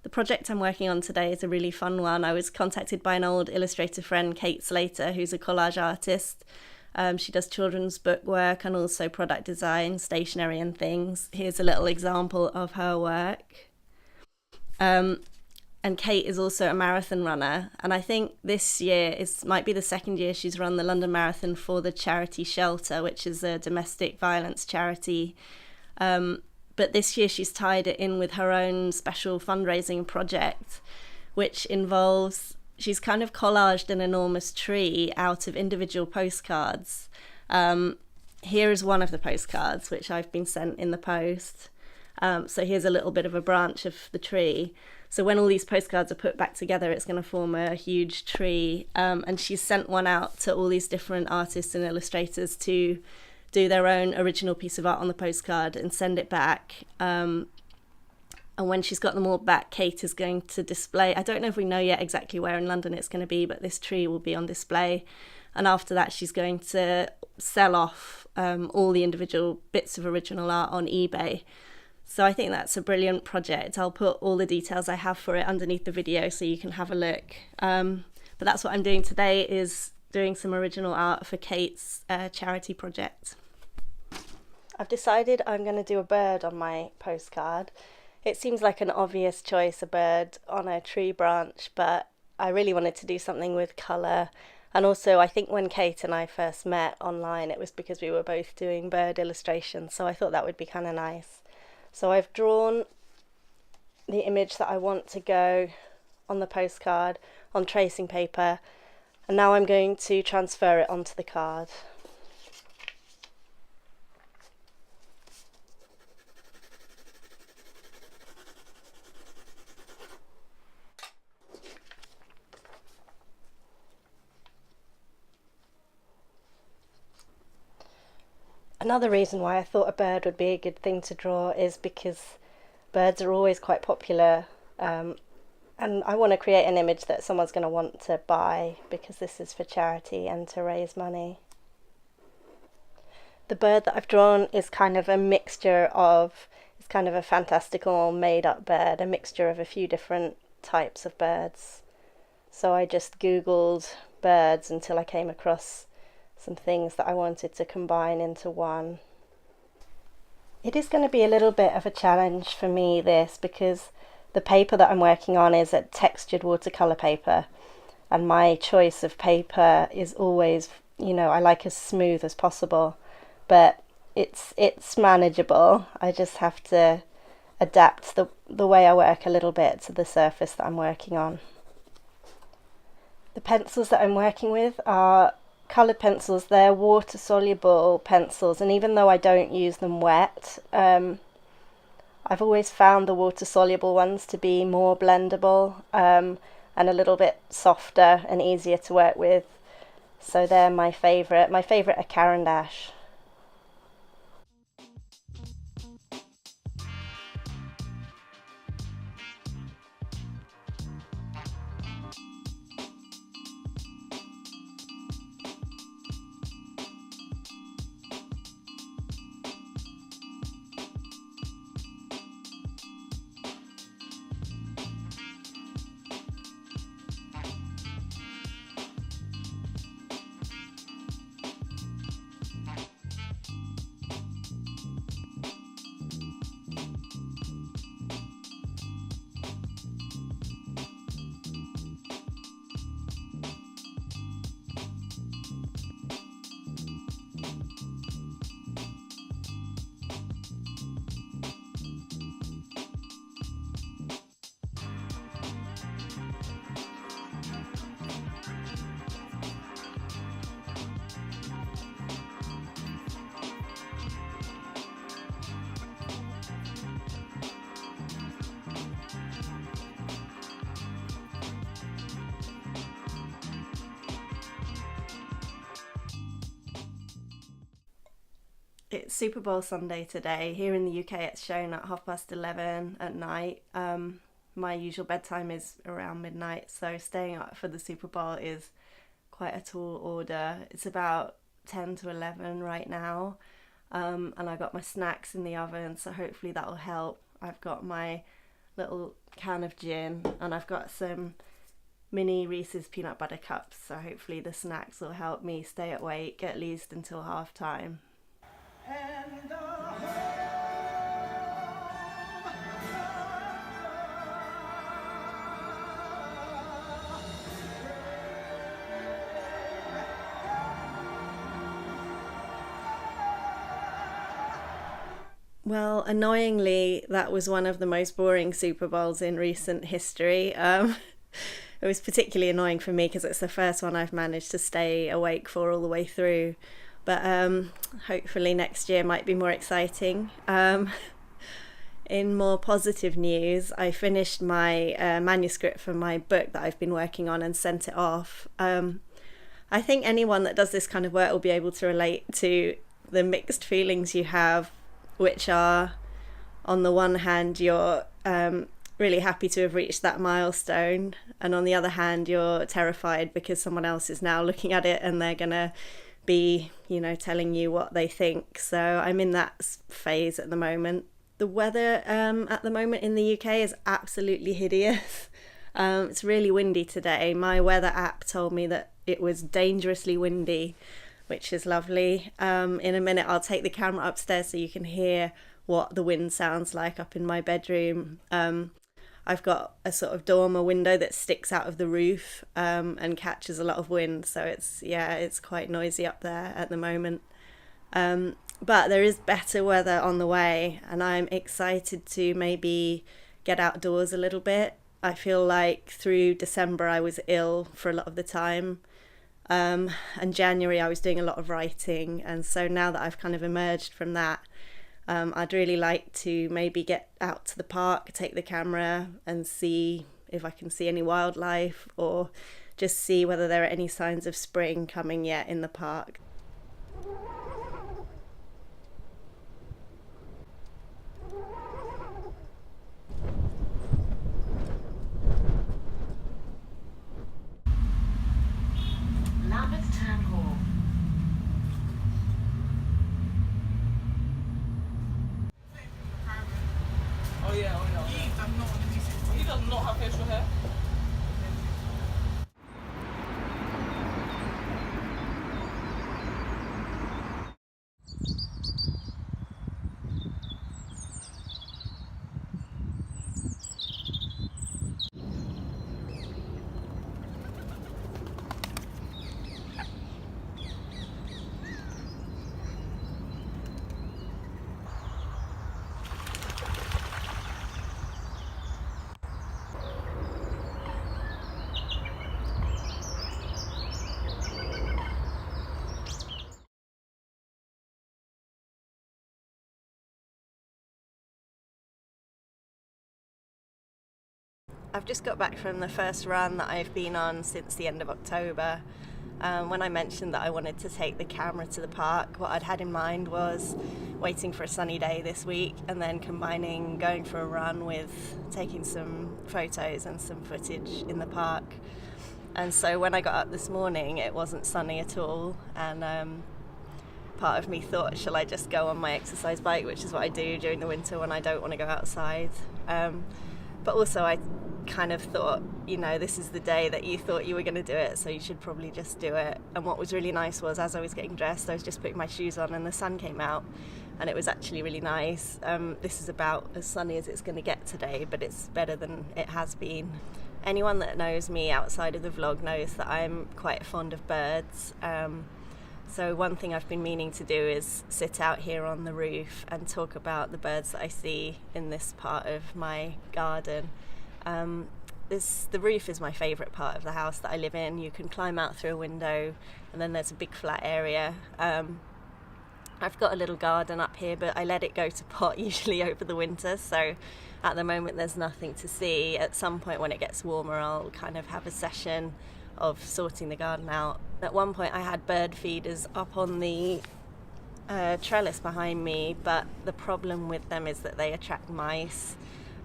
The project I'm working on today is a really fun one. I was contacted by an old illustrator friend, Kate Slater, who's a collage artist. She does children's book work and also product design, stationery and things. Here's a little example of her work. And Kate is also a marathon runner, and I think this year might be the second year she's run the London Marathon for the charity Shelter, which is a domestic violence charity. But this year she's tied it in with her own special fundraising project, which involves, she's kind of collaged an enormous tree out of individual postcards. Here is one of the postcards, which I've been sent in the post. So here's a little bit of a branch of the tree. So when all these postcards are put back together, it's going to form a huge tree. And she's sent one out to all these different artists and illustrators to do their own original piece of art on the postcard and send it back. And when she's got them all back, Kate is going to display, I don't know if we know yet exactly where in London it's going to be, but this tree will be on display. And after that, she's going to sell off all the individual bits of original art on eBay. So I think that's a brilliant project. I'll put all the details I have for it underneath the video so you can have a look. But that's what I'm doing today, is doing some original art for Kate's charity project. I've decided I'm going to do a bird on my postcard. It seems like an obvious choice, a bird on a tree branch, but I really wanted to do something with colour. And also, I think when Kate and I first met online, it was because we were both doing bird illustrations, so I thought that would be kind of nice. So I've drawn the image that I want to go on the postcard on tracing paper, and now I'm going to transfer it onto the card. Another reason why I thought a bird would be a good thing to draw is because birds are always quite popular, and I want to create an image that someone's going to want to buy because this is for charity and to raise money. The bird that I've drawn is kind of a mixture of, it's kind of a fantastical made-up bird, a mixture of a few different types of birds. So I just Googled birds until I came across some things that I wanted to combine into one. It is going to be a little bit of a challenge for me, this, because the paper that I'm working on is a textured watercolour paper, and my choice of paper is always, I like as smooth as possible, but it's manageable. I just have to adapt the way I work a little bit to the surface that I'm working on. The pencils that I'm working with are coloured pencils. They're water soluble pencils, and even though I don't use them wet, I've always found the water soluble ones to be more blendable and a little bit softer and easier to work with. So they're my favourite. My favourite are Caran d'Ache. It's Super Bowl Sunday today. Here in the UK it's shown at 11:30 at night. My usual bedtime is around midnight, so staying up for the Super Bowl is quite a tall order. It's about 10 to 11 right now, and I got my snacks in the oven, so hopefully that'll help. I've got my little can of gin, and I've got some mini Reese's peanut butter cups, so hopefully the snacks will help me stay awake at least until half time. Well, annoyingly, that was one of the most boring Super Bowls in recent history. It was particularly annoying for me because it's the first one I've managed to stay awake for all the way through. But hopefully next year might be more exciting. In more positive news, I finished my manuscript for my book that I've been working on and sent it off. I think anyone that does this kind of work will be able to relate to the mixed feelings you have, which are, on the one hand, you're really happy to have reached that milestone, and on the other hand, you're terrified because someone else is now looking at it and they're gonna be, telling you what they think. So I'm in that phase at the moment. The weather at the moment in the UK is absolutely hideous. It's really windy today. My weather app told me that it was dangerously windy, which is lovely. In a minute I'll take the camera upstairs so you can hear what the wind sounds like up in my bedroom. I've got a sort of dormer window that sticks out of the roof and catches a lot of wind, so it's quite noisy up there at the moment. But there is better weather on the way, and I'm excited to maybe get outdoors a little bit. I feel like through December I was ill for a lot of the time. And January I was doing a lot of writing, and so now that I've kind of emerged from that, I'd really like to maybe get out to the park, take the camera and see if I can see any wildlife, or just see whether there are any signs of spring coming yet in the park. He does not have facial hair. I've just got back from the first run that I've been on since the end of October. When I mentioned that I wanted to take the camera to the park, what I'd had in mind was waiting for a sunny day this week and then combining going for a run with taking some photos and some footage in the park. And so when I got up this morning, it wasn't sunny at all, and part of me thought, shall I just go on my exercise bike, which is what I do during the winter when I don't want to go outside. But also I kind of thought, this is the day that you thought you were going to do it, so you should probably just do it. And what was really nice was, as I was getting dressed, I was just putting my shoes on and the sun came out, and it was actually really nice. This is about as sunny as it's going to get today, but it's better than it has been. Anyone that knows me outside of the vlog knows that I'm quite fond of birds. So one thing I've been meaning to do is sit out here on the roof and talk about the birds that I see in this part of my garden. The roof is my favourite part of the house that I live in. You can climb out through a window, and then there's a big flat area. I've got a little garden up here, but I let it go to pot usually over the winter, so at the moment there's nothing to see. At some point when it gets warmer, I'll kind of have a session of sorting the garden out. At one point I had bird feeders up on the trellis behind me, but the problem with them is that they attract mice,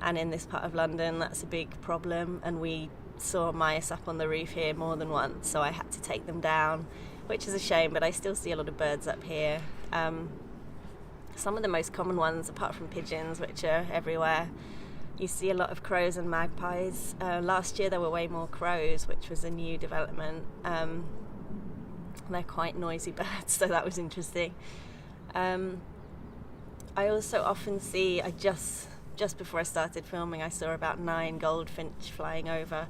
and in this part of London that's a big problem, and we saw mice up on the roof here more than once, so I had to take them down, which is a shame, but I still see a lot of birds up here. Some of the most common ones, apart from pigeons, which are everywhere, you see a lot of crows and magpies. Last year there were way more crows, which was a new development. They're quite noisy birds, so that was interesting. I also often see, just before I started filming, I saw about 9 goldfinch flying over,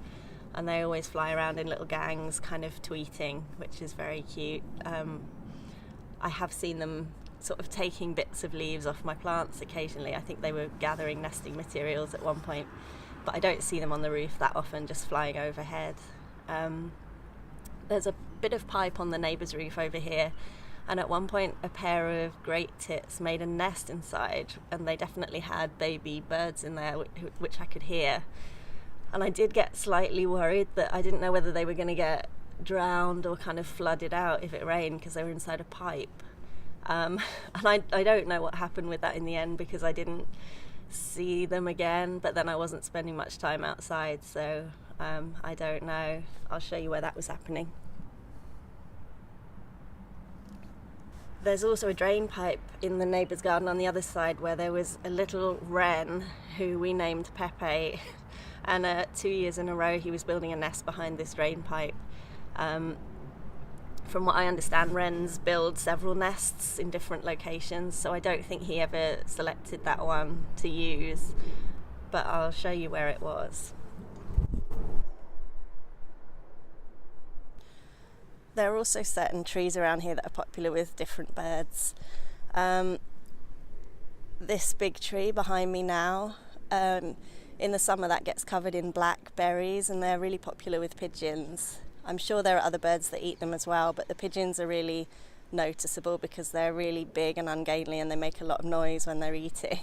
and they always fly around in little gangs, kind of tweeting, which is very cute. I have seen them sort of taking bits of leaves off my plants occasionally. I think they were gathering nesting materials at one point, but I don't see them on the roof that often, just flying overhead. There's a bit of pipe on the neighbour's roof over here, and at one point a pair of great tits made a nest inside, and they definitely had baby birds in there, which I could hear. And I did get slightly worried that I didn't know whether they were going to get drowned or kind of flooded out if it rained, because they were inside a pipe. And I don't know what happened with that in the end, because I didn't see them again, but then I wasn't spending much time outside, so I don't know. I'll show you where that was happening. There's also a drain pipe in the neighbour's garden on the other side, where there was a little wren who we named Pepe, and 2 years in a row he was building a nest behind this drain pipe. From what I understand, wrens build several nests in different locations, so I don't think he ever selected that one to use, but I'll show you where it was. There are also certain trees around here that are popular with different birds. This big tree behind me now, in the summer that gets covered in blackberries, and they're really popular with pigeons. I'm sure there are other birds that eat them as well, but the pigeons are really noticeable because they're really big and ungainly, and they make a lot of noise when they're eating.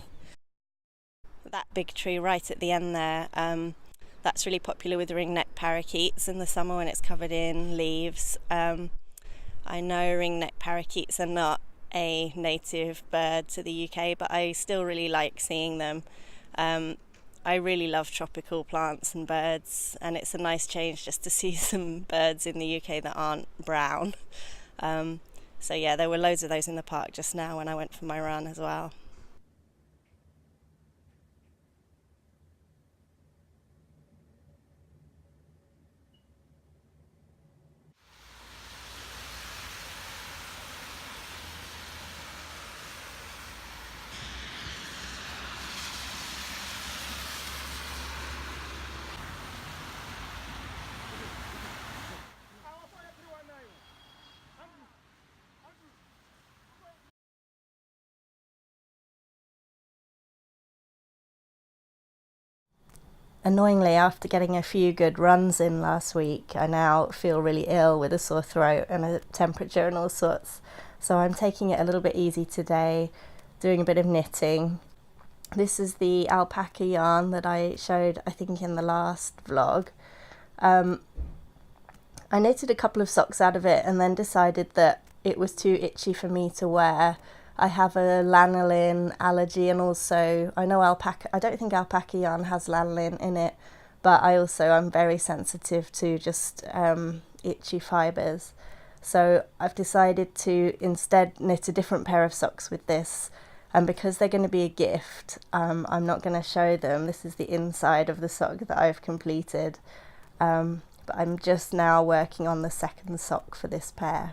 That big tree right at the end there, that's really popular with ring-necked parakeets in the summer when it's covered in leaves. I know ring-necked parakeets are not a native bird to the UK, but I still really like seeing them. I really love tropical plants and birds, and it's a nice change just to see some birds in the UK that aren't brown. So yeah, there were loads of those in the park just now when I went for my run as well. Annoyingly, after getting a few good runs in last week, I now feel really ill with a sore throat and a temperature and all sorts. So I'm taking it a little bit easy today, doing a bit of knitting. This is the alpaca yarn that I showed, I think, in the last vlog. I knitted a couple of socks out of it and then decided that it was too itchy for me to wear. I have a lanolin allergy, and also I don't think alpaca yarn has lanolin in it, but I'm very sensitive to just itchy fibres. So I've decided to instead knit a different pair of socks with this, and because they're going to be a gift, I'm not going to show them. This is the inside of the sock that I've completed, but I'm just now working on the second sock for this pair.